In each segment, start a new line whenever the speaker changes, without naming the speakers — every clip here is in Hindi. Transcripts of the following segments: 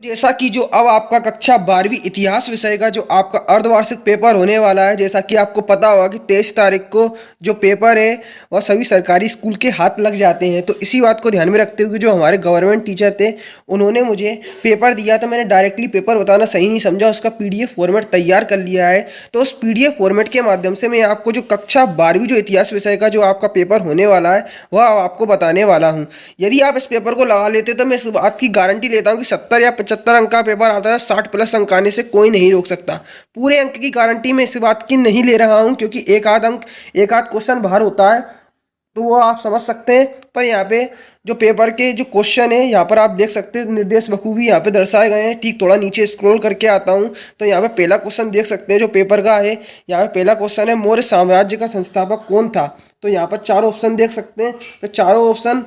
जैसा कि जो अब आपका कक्षा 12वीं इतिहास विषय का जो आपका अर्धवार्षिक पेपर होने वाला है, जैसा कि आपको पता होगा कि 23 तारीख को जो पेपर है वह सभी सरकारी स्कूल के हाथ लग जाते हैं। तो इसी बात को ध्यान में रखते हुए जो हमारे गवर्नमेंट टीचर थे उन्होंने मुझे पेपर दिया, तो मैंने डायरेक्टली पेपर बताना सही नहीं समझा, उसका पीडीएफ फॉर्मेट तैयार कर लिया है। तो उस पीडीएफ फॉर्मेट के माध्यम से मैं आपको जो कक्षा 12वीं जो इतिहास विषय का जो आपका पेपर होने वाला है वह आपको बताने वाला हूँ। यदि आप इस पेपर को लगा लेते तो मैं इस बात की गारंटी लेता हूँ कि 70 या 75 अंक का पेपर आता है, 60+ अंक आने से कोई नहीं रोक सकता। पूरे अंक की गारंटी मैं इस बात की नहीं ले रहा हूँ, क्योंकि एक आध अंक, एक आध क्वेश्चन बाहर होता है तो वो आप समझ सकते हैं। पर यहाँ पे जो पेपर के जो क्वेश्चन है यहाँ पर आप देख सकते हैं, निर्देश बखूबी यहाँ पे दर्शाए गए हैं। ठीक थोड़ा नीचे स्क्रॉल करके आता हूँ तो यहाँ पे पहला क्वेश्चन देख सकते हैं जो पेपर का है। यहाँ पे पहला क्वेश्चन है, मौर्य साम्राज्य का संस्थापक कौन था। तो यहाँ पर चारों ऑप्शन देख सकते हैं, तो चारों ऑप्शन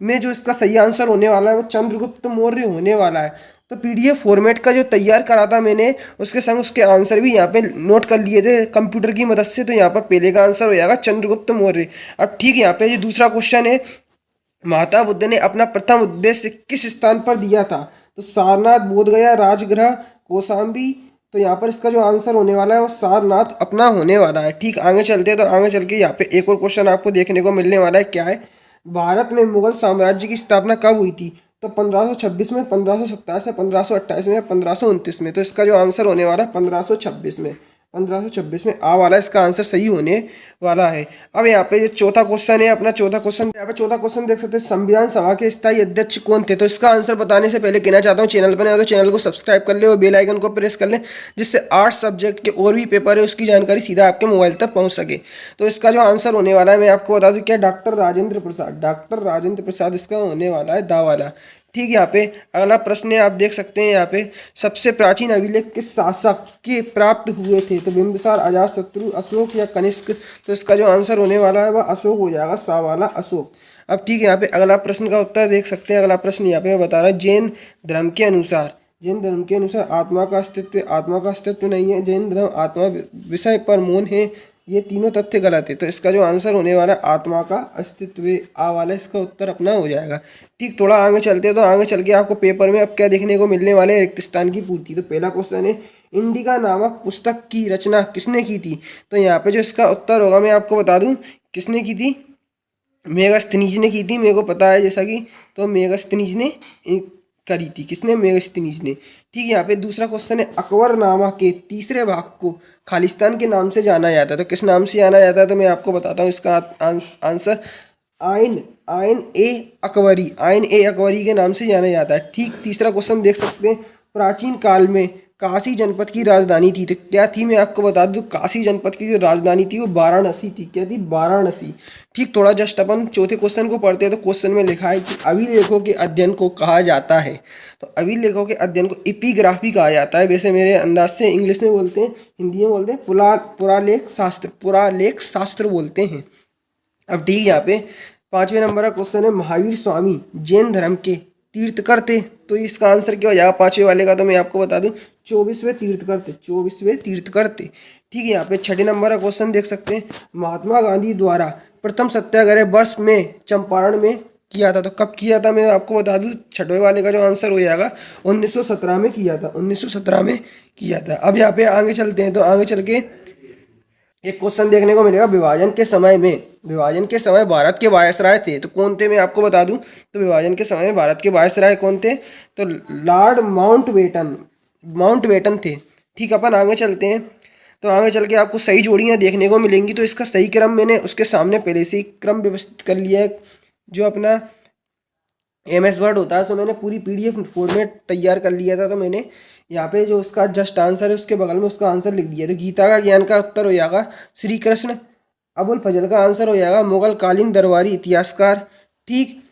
में जो इसका सही आंसर होने वाला है वो चंद्रगुप्त मौर्य होने वाला है। तो पीडीएफ फॉर्मेट का जो तैयार करा था मैंने, उसके संग उसके आंसर भी यहाँ पे नोट कर लिए थे कंप्यूटर की मदद से। तो यहाँ पर पहले का आंसर हो जाएगा चंद्रगुप्त मौर्य। अब ठीक यहाँ पे ये दूसरा क्वेश्चन है, महात्मा बुद्ध ने अपना प्रथम उद्देश्य किस स्थान पर दिया था। तो सारनाथ, बोधगया, राजगृह, कौशाम्बी। तो यहाँ पर इसका जो आंसर होने वाला है वो सारनाथ अपना होने वाला है। ठीक आगे चलते हैं, तो आगे चल के यहाँ पे एक और क्वेश्चन आपको देखने को मिलने वाला है। क्या है, भारत में मुगल साम्राज्य की स्थापना कब हुई थी। तो 1526 में, 1527 में, 1528 में, 1529 में। तो इसका जो आंसर होने वाला है 1526 में। 1526 में आ वाला इसका आंसर सही होने वाला है। अब यहाँ पे जो चौथा क्वेश्चन है अपना, चौथा क्वेश्चन, यहाँ पे चौथा क्वेश्चन देख सकते हैं, संविधान सभा के स्थायी अध्यक्ष कौन थे। तो इसका आंसर बताने से पहले कहना चाहता हूँ, चैनल पर नए हो तो चैनल को सब्सक्राइब कर ले और बेल आइकन को प्रेस कर ले, जिससे आर्ट्स सब्जेक्ट के और भी पेपर है उसकी जानकारी सीधा आपके मोबाइल तक पहुँच सके। तो इसका जो आंसर होने वाला है मैं आपको बता दूँ, क्या, डॉक्टर राजेंद्र प्रसाद। डॉक्टर राजेंद्र प्रसाद इसका होने वाला है, दा वाला। ठीक, यहाँ पे अगला प्रश्न है, आप देख सकते हैं यहाँ पे, सबसे प्राचीन अभिलेख किस शासक के प्राप्त हुए थे। तो बिंबिसार, अजातशत्रु, अशोक या कनिष्क। तो इसका जो आंसर होने वाला है वह अशोक हो जाएगा, सा वाला अशोक। अब ठीक है, यहाँ पे अगला प्रश्न का उत्तर देख सकते हैं। अगला प्रश्न यहाँ पे मैं बता रहा हूँ, जैन धर्म के अनुसार, जैन धर्म के अनुसार आत्मा का अस्तित्व, आत्मा का अस्तित्व नहीं है। जैन धर्म आत्मा विषय पर मौन है। ये तीनों तथ्य गलत है। तो इसका जो आंसर होने वाला है आत्मा का अस्तित्व, आ वाला इसका उत्तर अपना हो जाएगा। ठीक, थोड़ा आगे चलते हैं, तो आगे चल के आपको पेपर में अब क्या देखने को मिलने वाले, रिक्त स्थान की पूर्ति। तो पहला क्वेश्चन है, इंडिका नामक पुस्तक की रचना किसने की थी। तो यहाँ पे जो इसका उत्तर होगा मैं आपको बता दूं किसने की थी, मेगास्थनीज ने की थी, मेरे को पता है जैसा कि। तो मेगास्थनीज ने करी थी, किसने, मेगास्थनीज ने। ठीक है, यहाँ पे दूसरा क्वेश्चन है, अकबरनामा के तीसरे भाग को खालिस्तान के नाम से जाना जाता है। तो किस नाम से जाना जाता है, तो मैं आपको बताता हूँ इसका आंसर, आइन आइन ए अकबरी, आइन ए अकबरी के नाम से जाना जाता है। ठीक, तीसरा क्वेश्चन देख सकते हैं, प्राचीन काल में काशी जनपद की राजधानी थी। तो क्या थी, मैं आपको बता दूं, काशी जनपद की जो राजधानी थी वो वाराणसी थी। क्या थी, वाराणसी। ठीक, थोड़ा जस्ट अपन चौथे क्वेश्चन को पढ़ते हैं। तो क्वेश्चन में लिखा है कि अभिलेखों के अध्ययन को कहा जाता है। तो अभिलेखों के अध्ययन को एपिग्राफी कहा जाता है। वैसे मेरे अंदाज से इंग्लिश में बोलते हैं, हिंदी में बोलते हैं पुरालेख शास्त्र, पुरालेख शास्त्र बोलते हैं। अब ठीक, यहाँ पे पांचवें नंबर का क्वेश्चन है, महावीर स्वामी जैन धर्म के तीर्थकर थे। तो इसका आंसर क्या हो जाएगा पांचवें वाले का, तो मैं आपको बता दूं 24वें तीर्थकर थे, 24वें तीर्थकर थे। ठीक है, यहाँ पे छठे नंबर का क्वेश्चन देख सकते हैं, महात्मा गांधी द्वारा प्रथम सत्याग्रह वर्ष में चंपारण में किया था। तो कब किया था, मैं आपको बता दूं छठवें वाले का जो आंसर हो जाएगा 1917 में किया था, 1917 में किया था। अब यहाँ पे आगे चलते हैं, तो आगे चल के एक क्वेश्चन देखने को मिलेगा, विभाजन के समय में, विभाजन के समय भारत के वायसराय थे। तो कौन थे, मैं आपको बता दूं, तो विभाजन के समय भारत के वायसराय कौन थे, तो लॉर्ड माउंटबेटन, माउंटबेटन थे। ठीक, अपन आगे चलते हैं, तो आगे चल के आपको सही जोड़ियां देखने को मिलेंगी। तो इसका सही क्रम मैंने उसके सामने पहले से ही क्रम व्यवस्थित कर लिया है, जो अपना MS वर्ड होता है। सो मैंने पूरी PDF फॉर्मेट तैयार कर लिया था। तो मैंने यहाँ पे जो उसका जस्ट आंसर है उसके बगल में उसका आंसर लिख दिया। तो गीता का ज्ञान का उत्तर हो जाएगा श्री कृष्ण। अबुल फजल का आंसर हो जाएगा मुगल कालीन दरबारी इतिहासकार। ठीक,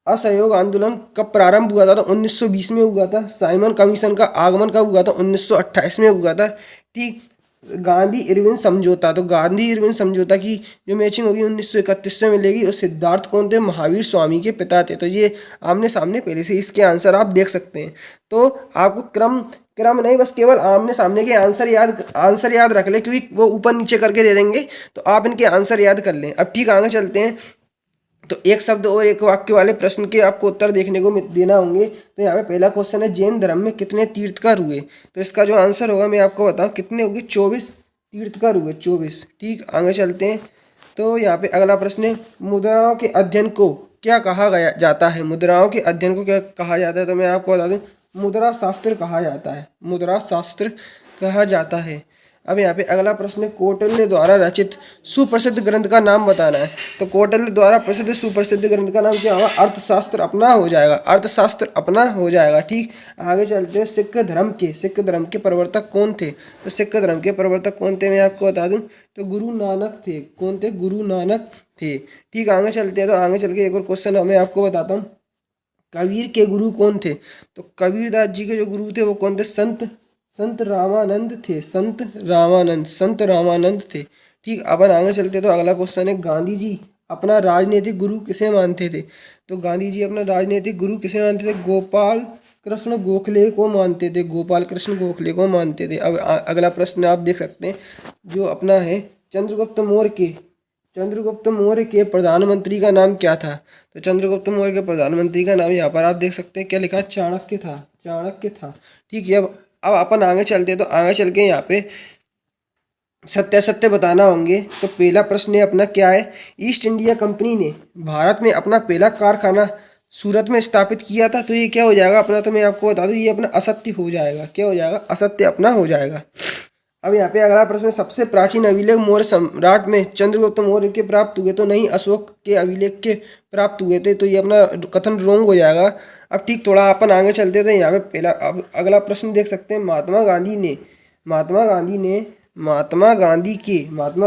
असहयोग आंदोलन कब प्रारंभ हुआ था, तो 1920 में हुआ था। साइमन कमीशन का आगमन कब हुआ था, 1928 में हुआ था। ठीक, गांधी इरविन समझौता, तो गांधी इरविन समझौता की जो मैचिंग होगी 1931 में मिलेगी। और सिद्धार्थ कौन थे, महावीर स्वामी के पिता थे। तो ये आमने सामने पहले से इसके आंसर आप देख सकते हैं। तो आपको क्रम क्रम नहीं, बस केवल आमने सामने के आंसर याद रख ले, क्योंकि वो ऊपर नीचे करके दे देंगे, तो आप इनके आंसर याद कर लें। अब ठीक, आगे चलते हैं। तो एक शब्द और एक वाक्य वाले प्रश्न के आपको उत्तर देखने को देना होंगे। तो यहाँ पे पहला क्वेश्चन है, जैन धर्म में कितने तीर्थकर हुए? तो इसका जो आंसर होगा मैं आपको बताऊँ कितने होंगे, 24 तीर्थकर हुए, 24। ठीक, आगे चलते हैं। तो यहाँ पे अगला प्रश्न है, मुद्राओं के अध्ययन को क्या कहा गया जाता है? मुद्राओं के अध्ययन को क्या कहा जाता है? तो मैं आपको बता दूं, मुद्रा शास्त्र कहा जाता है, मुद्रा शास्त्र कहा जाता है। अब यहाँ पे अगला प्रश्न है, कौटिल्य द्वारा रचित सुप्रसिद्ध ग्रंथ का नाम बताना है। तो कौटिल्य द्वारा प्रसिद्ध सुप्रसिद्ध ग्रंथ का नाम क्या होगा? अर्थशास्त्र अपना हो जाएगा, अर्थशास्त्र अपना हो जाएगा। ठीक, आगे चलते हैं। सिख धर्म के प्रवर्तक कौन थे? तो सिख धर्म के प्रवर्तक कौन थे मैं आपको बता दूं, तो गुरु नानक थे। कौन थे? गुरु नानक थे। ठीक, आगे चलते हैं। तो आगे चल के एक और क्वेश्चन मैं आपको बताता हूँ, कबीर के गुरु कौन थे? तो कबीरदास जी के जो गुरु थे वो कौन थे? संत संत रामानंद थे, संत रामानंद थे। ठीक, अपन आगे चलते। तो अगला क्वेश्चन है, गांधी जी अपना राजनीतिक गुरु किसे मानते थे? तो गांधी जी अपना राजनीतिक गुरु किसे मानते थे? गोपाल कृष्ण गोखले को मानते थे, गोपाल कृष्ण गोखले को मानते थे। अब अगला प्रश्न आप देख सकते हैं जो अपना है, चंद्रगुप्त मौर्य के प्रधानमंत्री का नाम क्या था? तो चंद्रगुप्त मौर्य के प्रधानमंत्री का नाम यहाँ पर आप देख सकते हैं क्या लिखा है? चाणक्य था, चाणक्य था। ठीक है, अब अपन आगे चलते हैं। तो आगे चल के यहाँ पे सत्य बताना होंगे। तो पहला प्रश्न है अपना क्या है, ईस्ट इंडिया कंपनी ने भारत में अपना पहला कारखाना सूरत में स्थापित किया था। तो ये क्या हो जाएगा अपना, तो मैं आपको बता दूं ये अपना असत्य हो जाएगा। क्या हो जाएगा? असत्य अपना हो जाएगा। अब यहाँ पे अगला प्रश्न, सबसे प्राचीन अभिलेख मौर्य सम्राट में चंद्रगुप्त मौर्य के प्राप्त हुए तो नहीं अशोक के अभिलेख के प्राप्त हुए थे। तो ये अपना कथन रोंग हो जाएगा। अब ठीक, थोड़ा अपन आगे चलते थे। यहाँ पे पहला अब अगला प्रश्न देख सकते हैं, महात्मा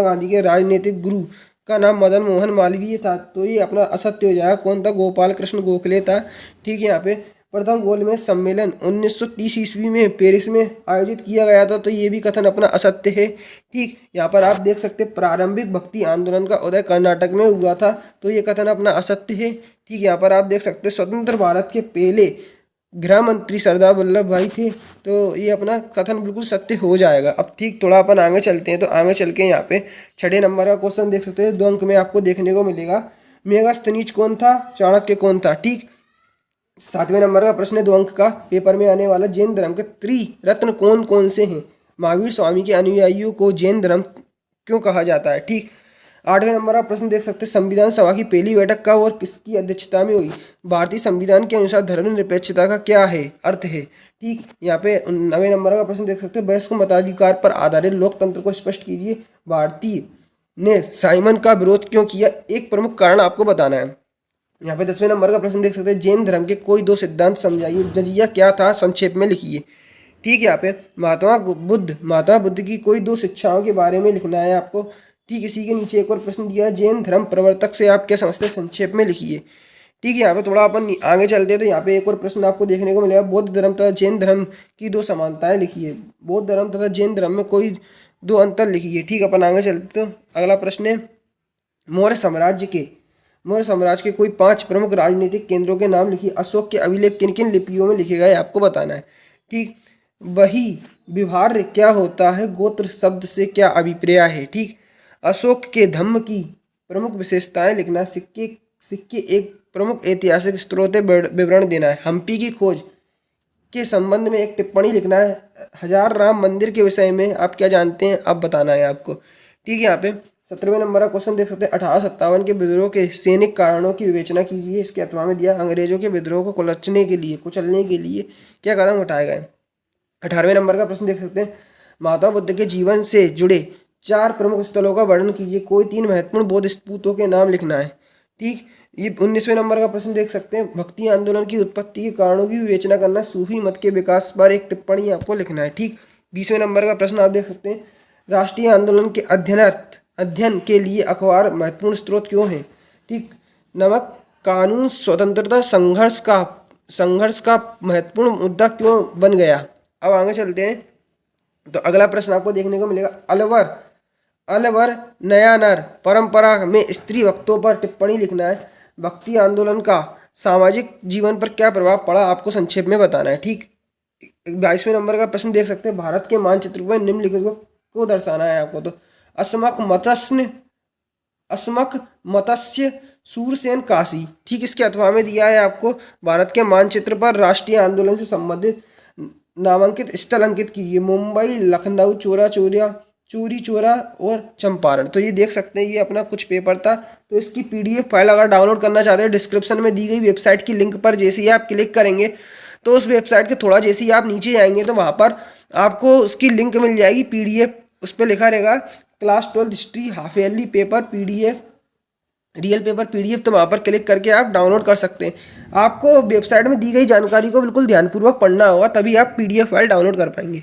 गांधी के राजनीतिक गुरु का नाम मदन मोहन मालवीय था। तो ये अपना असत्य हो जाएगा। कौन था? गोपाल कृष्ण गोखले था। ठीक है, यहाँ पे प्रथम गोलमेज सम्मेलन 1930 ईस्वी में पेरिस में आयोजित किया गया था। तो ये भी कथन अपना असत्य है। ठीक, यहाँ पर आप देख सकते हैं प्रारंभिक भक्ति आंदोलन का उदय कर्नाटक में हुआ था। तो ये कथन अपना असत्य है। ठीक, यहाँ पर आप देख सकते हैं स्वतंत्र भारत के पहले गृह मंत्री सरदार वल्लभ भाई थे। तो ये अपना कथन बिल्कुल सत्य हो जाएगा। अब ठीक, थोड़ा अपन आगे चलते हैं। तो आगे चल के यहाँ पे 6 नंबर का क्वेश्चन देख सकते हैं, 2 अंक में आपको देखने को मिलेगा, मेगास्थनीज कौन था, चाणक्य कौन था। ठीक, 7वें नंबर का प्रश्न है, 2 अंक का पेपर में आने वाला, जैन धर्म के त्रिरत्न कौन कौन से हैं? महावीर स्वामी के अनुयायियों को जैन धर्म क्यों कहा जाता है? ठीक, 8वें नंबर का प्रश्न देख सकते हैं, संविधान सभा की पहली बैठक कब और किसकी अध्यक्षता में हुई? भारतीय संविधान के अनुसार धर्मनिरपेक्षता का क्या है अर्थ है? ठीक, यहाँ पे 9वें नंबर का प्रश्न देख सकते हैं, वयस्क मताधिकार पर आधारित लोकतंत्र को स्पष्ट कीजिए। भारतीय ने साइमन का विरोध क्यों किया? एक प्रमुख कारण आपको बताना है। यहाँ पे 10वें नंबर का प्रश्न देख सकते हैं, जैन धर्म के कोई 2 सिद्धांत समझाइए, जजिया क्या था, संक्षेप में लिखिए। ठीक है, यहाँ पे महात्मा बुद्ध की कोई 2 शिक्षाओं के बारे में लिखना है आपको। ठीक, इसी के नीचे एक और प्रश्न दिया है, जैन धर्म प्रवर्तक से आप क्या समझते हैं, संक्षेप में लिखिए। ठीक है, यहाँ पे थोड़ा अपन आगे चलते हैं। तो यहाँ पे एक और प्रश्न आपको देखने को मिलेगा, बौद्ध धर्म तथा जैन धर्म की 2 समानताएं लिखिए। बौद्ध धर्म तथा जैन धर्म में कोई 2 अंतर लिखिए। ठीक, अपन आगे चलते हैं। तो अगला प्रश्न है, मौर्य साम्राज्य के कोई 5 प्रमुख राजनीतिक केंद्रों के नाम लिखिए। अशोक के अभिलेख किन किन लिपियों में लिखे गए आपको बताना है। ठीक, वही विहार क्या होता है, गोत्र शब्द से क्या अभिप्राय है? ठीक, अशोक के धम्म की प्रमुख विशेषताएं लिखना, सिक्के एक प्रमुख ऐतिहासिक स्रोत विवरण देना है। हम्पी की खोज के संबंध में एक टिप्पणी लिखना है। हजार राम मंदिर के विषय में आप क्या जानते हैं अब बताना है आपको। ठीक है, यहाँ पे 17वें नंबर का क्वेश्चन देख सकते हैं, 1857 के विद्रोह के सैनिक कारणों की विवेचना कीजिए। इसके अथवा में दिया, अंग्रेजों के विद्रोह को कुचलने के लिए क्या कदम उठाए गए? 18वें नंबर का प्रश्न देख सकते हैं, महात्मा बुद्ध के जीवन से जुड़े 4 प्रमुख स्थलों का वर्णन कीजिए। कोई 3 महत्वपूर्ण बौद्ध स्तूपों के नाम लिखना है। ठीक, ये 19वें नंबर का प्रश्न देख सकते हैं, भक्ति आंदोलन की उत्पत्ति के कारणों की विवेचना करना, सूफी मत के विकास पर एक टिप्पणी आपको लिखना है। ठीक, 20वें नंबर का प्रश्न आप देख सकते हैं, राष्ट्रीय आंदोलन के अध्ययन के लिए अखबार महत्वपूर्ण स्रोत क्यों है? ठीक, नमक कानून स्वतंत्रता संघर्ष का महत्वपूर्ण मुद्दा क्यों बन गया? अब आगे चलते हैं। तो अगला प्रश्न आपको देखने को मिलेगा, अलवर नयानर परंपरा में स्त्री भक्तों पर टिप्पणी लिखना है। भक्ति आंदोलन का सामाजिक जीवन पर क्या प्रभाव पड़ा आपको संक्षेप में बताना है। ठीक, 22वें नंबर का प्रश्न देख सकते हैं, भारत के मानचित्र में निम्नलिखित को दर्शाना है आपको। तो असमक मत्स्य सूरसेन काशी, ठीक इसके अथवा में दिया है आपको भारत के मानचित्र पर राष्ट्रीय आंदोलन से संबंधित नामांकित स्थल अंकित कीजिए। मुंबई, लखनऊ, चोरी चोरा और चंपारण। तो ये देख सकते हैं, ये अपना कुछ पेपर था। तो इसकी पीडीएफ फाइल अगर डाउनलोड करना चाहते हैं, डिस्क्रिप्शन में दी गई वेबसाइट की लिंक पर जैसे ही आप क्लिक करेंगे तो उस वेबसाइट के थोड़ा जैसे ही आप नीचे जाएंगे तो वहाँ पर आपको उसकी लिंक मिल जाएगी पीडीएफ। उस पर लिखा रहेगा class 12 history half yearly paper PDF, real paper PDF. तो वहाँ पर क्लिक करके आप डाउनलोड कर सकते हैं। आपको वेबसाइट में दी गई जानकारी को बिल्कुल ध्यानपूर्वक पढ़ना होगा, तभी आप पीडीएफ फाइल डाउनलोड कर पाएंगे।